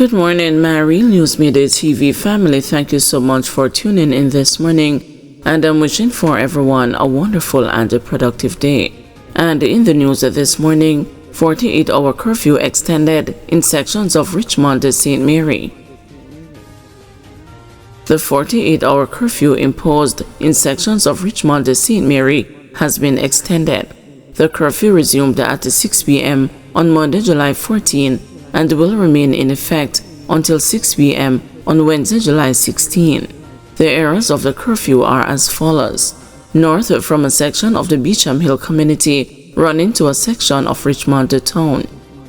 Good morning, my Real News Midday TV family. Thank you so much for tuning in this morning, and I'm wishing for everyone a wonderful and a productive day. And in the news this morning, 48-hour curfew extended in sections of Richmond to St. Mary. The 48-hour curfew imposed in sections of Richmond to St. Mary has been extended. The curfew resumed at 6 p.m. on Monday, July 14, and will remain in effect until 6 p.m. on Wednesday, July 16. The areas of the curfew are as follows: north from a section of the Beecham Hill community running to a section of Richmond Town,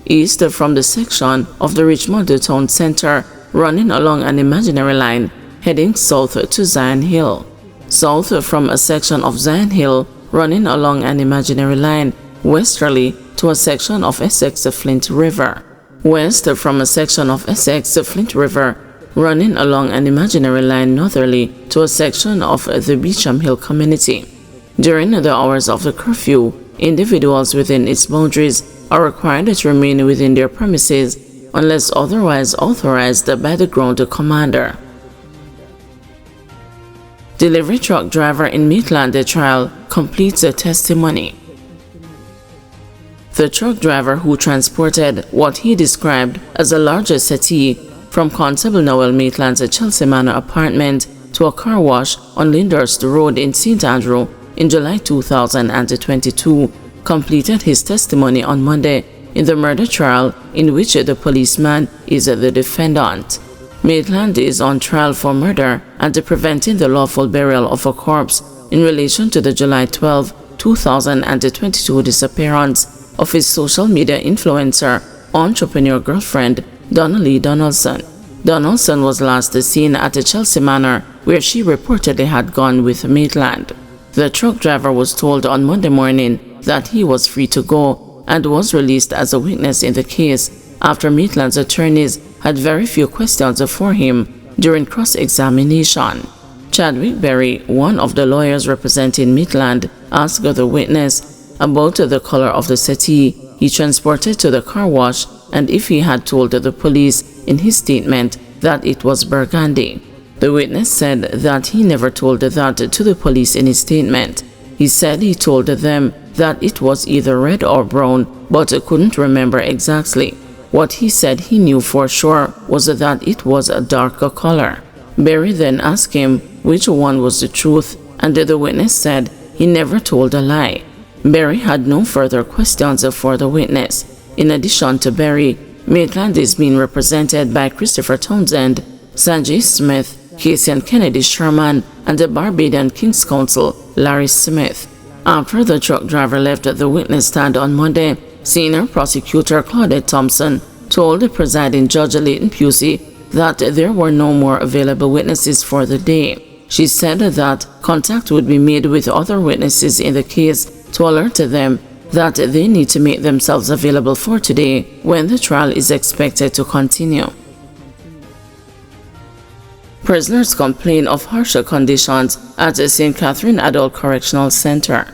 east from the section of the Richmond Town Center running along an imaginary line heading south to Zion Hill, south from a section of Zion Hill running along an imaginary line westerly to a section of Essex Flint River, west from a section of Essex Flint River running along an imaginary line northerly to a section of the Beecham Hill community. During the hours of the curfew, individuals within its boundaries are required to remain within their premises unless otherwise authorized by the ground commander. Delivery truck driver in Maitland trial completes a testimony. The truck driver who transported what he described as a larger settee from Constable Noel Maitland's Chelsea Manor apartment to a car wash on Lyndhurst Road in St. Andrew in July 2022 completed his testimony on Monday in the murder trial in which the policeman is the defendant. Maitland is on trial for murder and preventing the lawful burial of a corpse in relation to the July 12, 2022 disappearance of his social media influencer, entrepreneur girlfriend, Donnelly Donaldson. Donaldson was last seen at the Chelsea Manor, where she reportedly had gone with Maitland. The truck driver was told on Monday morning that he was free to go and was released as a witness in the case after Maitland's attorneys had very few questions for him during cross-examination. Chadwick Berry, one of the lawyers representing Maitland, asked the witness about the color of the settee he transported to the car wash and if he had told the police in his statement that it was burgundy. The witness said that he never told that to the police in his statement. He said he told them that it was either red or brown, but couldn't remember exactly. What he said he knew for sure was that it was a darker color. Berry then asked him which one was the truth, and the witness said he never told a lie. Berry had no further questions for the witness. In addition to Berry, Maitland is being represented by Christopher Townsend, Sanjay Smith, Casey and Kennedy Sherman, and the Barbadian King's Counsel, Larry Smith. After the truck driver left the witness stand on Monday, Senior Prosecutor Claudette Thompson told the presiding judge Leighton Pusey that there were no more available witnesses for the day. She said that contact would be made with other witnesses in the case to alert them that they need to make themselves available for today when the trial is expected to continue. Prisoners complain of harsher conditions at the St. Catherine Adult Correctional Center.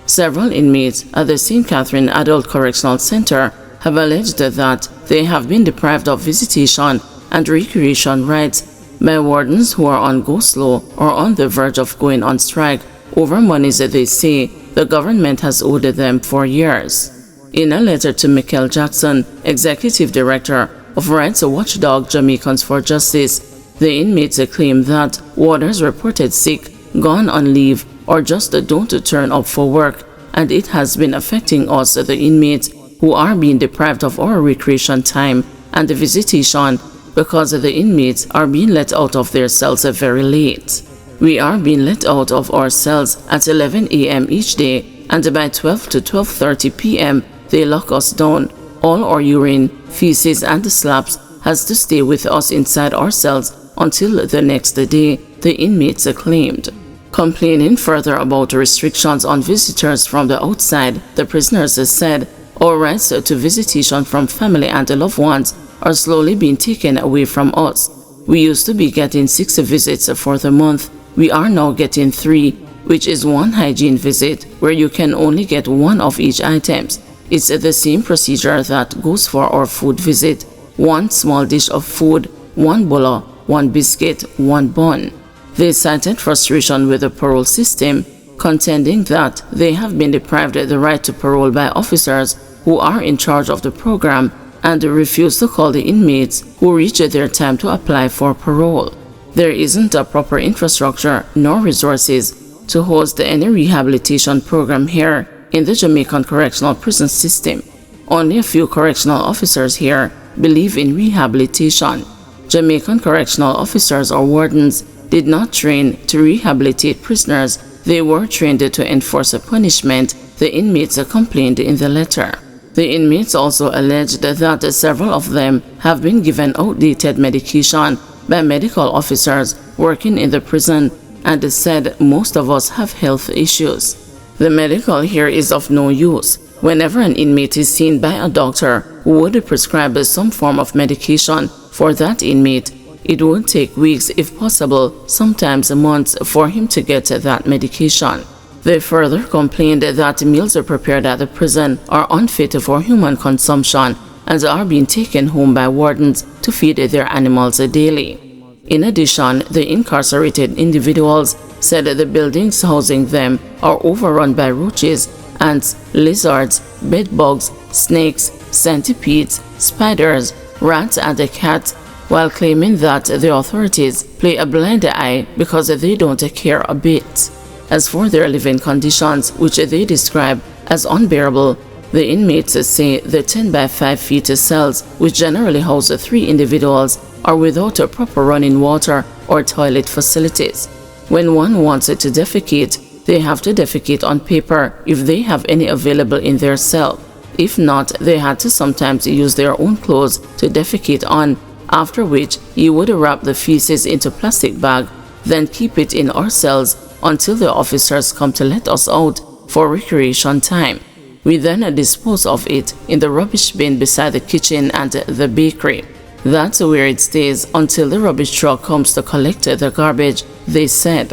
Several inmates at the St. Catherine Adult Correctional Center have alleged that they have been deprived of visitation and recreation rights by wardens who are on go-slow or on the verge of going on strike over monies that they say the government has owed them for years. In a letter to Michael Jackson, Executive Director of Rights Watchdog Jamaicans for Justice, the inmates claim that warders reported sick, gone on leave, or just don't turn up for work, and it has been affecting us, the inmates, who are being deprived of our recreation time and visitation because the inmates are being let out of their cells very late. We are being let out of our cells at 11 a.m. each day, and by 12 to 12:30 p.m. they lock us down. All our urine, feces, and slaps has to stay with us inside our cells until the next day, the inmates claimed. Complaining further about restrictions on visitors from the outside, the prisoners said, our rights to visitation from family and loved ones are slowly being taken away from us. We used to be getting 6 visits for the month. We are now getting 3, which is 1 hygiene visit where you can only get 1 of each items. It's the same procedure that goes for our food visit. 1 small dish of food, 1 bola, 1 biscuit, 1 bun. They cited frustration with the parole system, contending that they have been deprived of the right to parole by officers who are in charge of the program and refuse to call the inmates who reach their time to apply for parole. There isn't a proper infrastructure nor resources to host any rehabilitation program here in the Jamaican correctional prison system. Only a few correctional officers here believe in rehabilitation. Jamaican correctional officers or wardens did not train to rehabilitate prisoners. They were trained to enforce a punishment, the inmates complained in the letter. The inmates also alleged that several of them have been given outdated medication by medical officers working in the prison and said most of us have health issues. The medical here is of no use. Whenever an inmate is seen by a doctor who would prescribe some form of medication for that inmate, it would take weeks, if possible, sometimes months, for him to get that medication. They further complained that meals prepared at the prison are unfit for human consumption and are being taken home by wardens to feed their animals daily. In addition, the incarcerated individuals said the buildings housing them are overrun by roaches, ants, lizards, bedbugs, snakes, centipedes, spiders, rats, and cats, while claiming that the authorities play a blind eye because they don't care a bit. As for their living conditions, which they describe as unbearable, the inmates say the 10 by 5 feet cells, which generally house 3 individuals, are without a proper running water or toilet facilities. When one wants to defecate, they have to defecate on paper if they have any available in their cell. If not, they had to sometimes use their own clothes to defecate on, after which you would wrap the feces into plastic bag, then keep it in our cells until the officers come to let us out for recreation time. We then dispose of it in the rubbish bin beside the kitchen and the bakery. That's where it stays until the rubbish truck comes to collect the garbage, they said.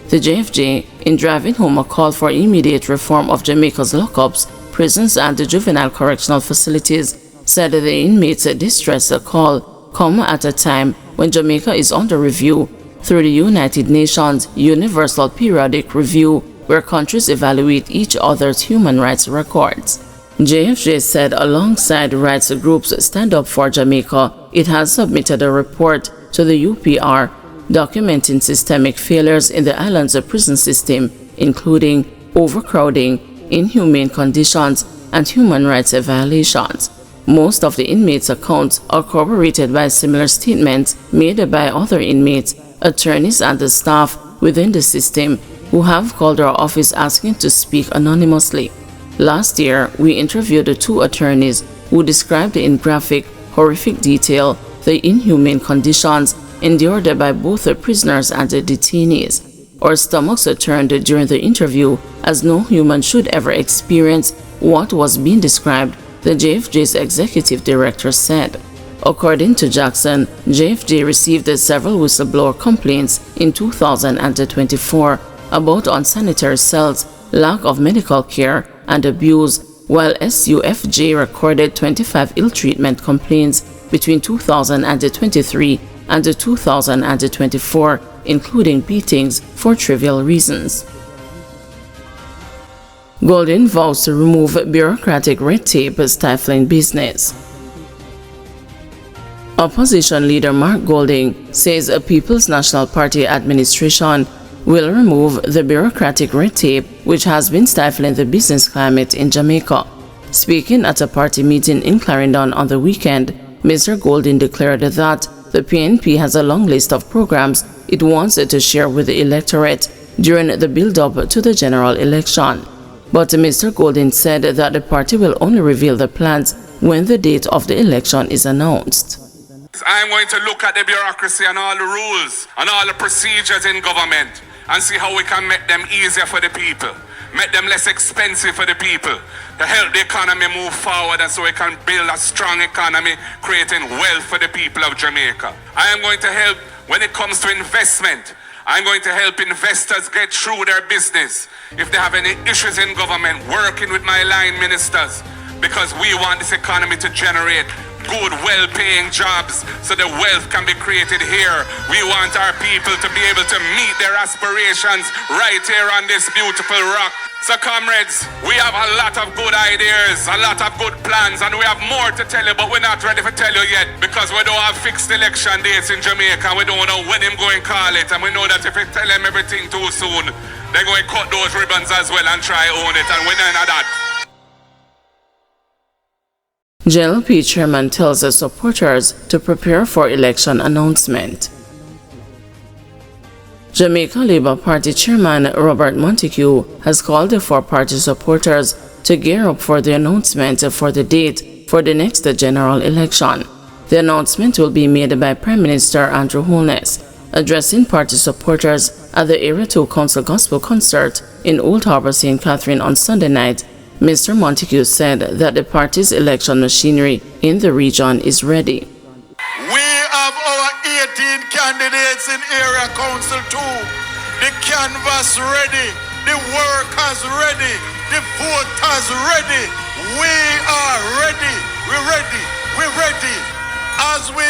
The JFJ, in driving home a call for immediate reform of Jamaica's lockups, prisons and juvenile correctional facilities, said the inmates' distress call come at a time when Jamaica is under review through the United Nations Universal Periodic Review, where countries evaluate each other's human rights records. JFJ said alongside rights groups Stand Up for Jamaica, it has submitted a report to the UPR documenting systemic failures in the island's prison system, including overcrowding, inhumane conditions, and human rights violations. Most of the inmates' accounts are corroborated by similar statements made by other inmates, attorneys, and the staff within the system who have called our office asking to speak anonymously. Last year, we interviewed 2 attorneys who described in graphic, horrific detail the inhumane conditions endured by both the prisoners and the detainees. Our stomachs turned during the interview, as no human should ever experience what was being described, the JFJ's executive director said. According to Jackson, JFJ received several whistleblower complaints in 2024 about unsanitary cells, lack of medical care, and abuse, while SUFJ recorded 25 ill-treatment complaints between 2023 and 2024, including beatings for trivial reasons. Golden vows to remove bureaucratic red tape stifling business. Opposition leader Mark Golding says a People's National Party administration will remove the bureaucratic red tape which has been stifling the business climate in Jamaica. Speaking at a party meeting in Clarendon on the weekend, Mr. Golding declared that the PNP has a long list of programs it wants to share with the electorate during the build-up to the general election. But Mr. Golding said that the party will only reveal the plans when the date of the election is announced. I'm going to look at the bureaucracy and all the rules and all the procedures in government and see how we can make them easier for the people, make them less expensive for the people, to help the economy move forward, and so we can build a strong economy, creating wealth for the people of Jamaica. I am going to help when it comes to investment. I'm going to help investors get through their business. If they have any issues in government, working with my line ministers, because we want this economy to generate good, well-paying jobs so the wealth can be created here. We want our people to be able to meet their aspirations right here on this beautiful rock. So comrades, we have a lot of good ideas, a lot of good plans, and we have more to tell you, but we're not ready to tell you yet because we don't have fixed election dates in Jamaica. We don't know when him going to call it, and we know that if we tell them everything too soon, they're going to cut those ribbons as well and try own it, and we're none of that. JLP chairman tells the supporters to prepare for election announcement. Jamaica Labour Party chairman Robert Montague has called the four-party supporters to gear up for the announcement for the date for the next general election. The announcement will be made by Prime Minister Andrew Holness. Addressing party supporters at the Area 2 Council Gospel Concert in Old Harbour, St. Catherine on Sunday night, Mr. Montague said that the party's election machinery in the region is ready. We have our 18 candidates in Area Council 2. The canvas ready, the workers ready, the voters ready. We are ready, we're ready, we're ready. As we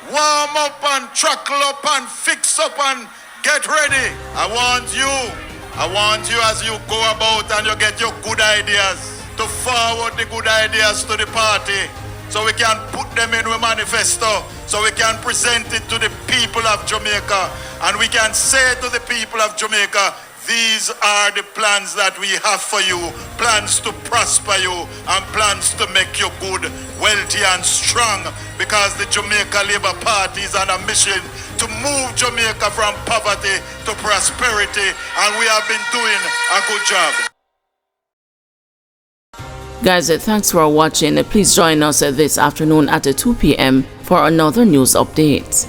warm up and truckle up and fix up and get ready, I want you as you go about and you get your good ideas to forward the good ideas to the party so we can put them in a manifesto, so we can present it to the people of Jamaica and we can say to the people of Jamaica, these are the plans that we have for you, plans to prosper you and plans to make you good, wealthy and strong, because the Jamaica Labour Party is on a mission to move Jamaica from poverty to prosperity, and we have been doing a good job. Guys, thanks for watching. Please join us this afternoon at 2 p.m. for another news update.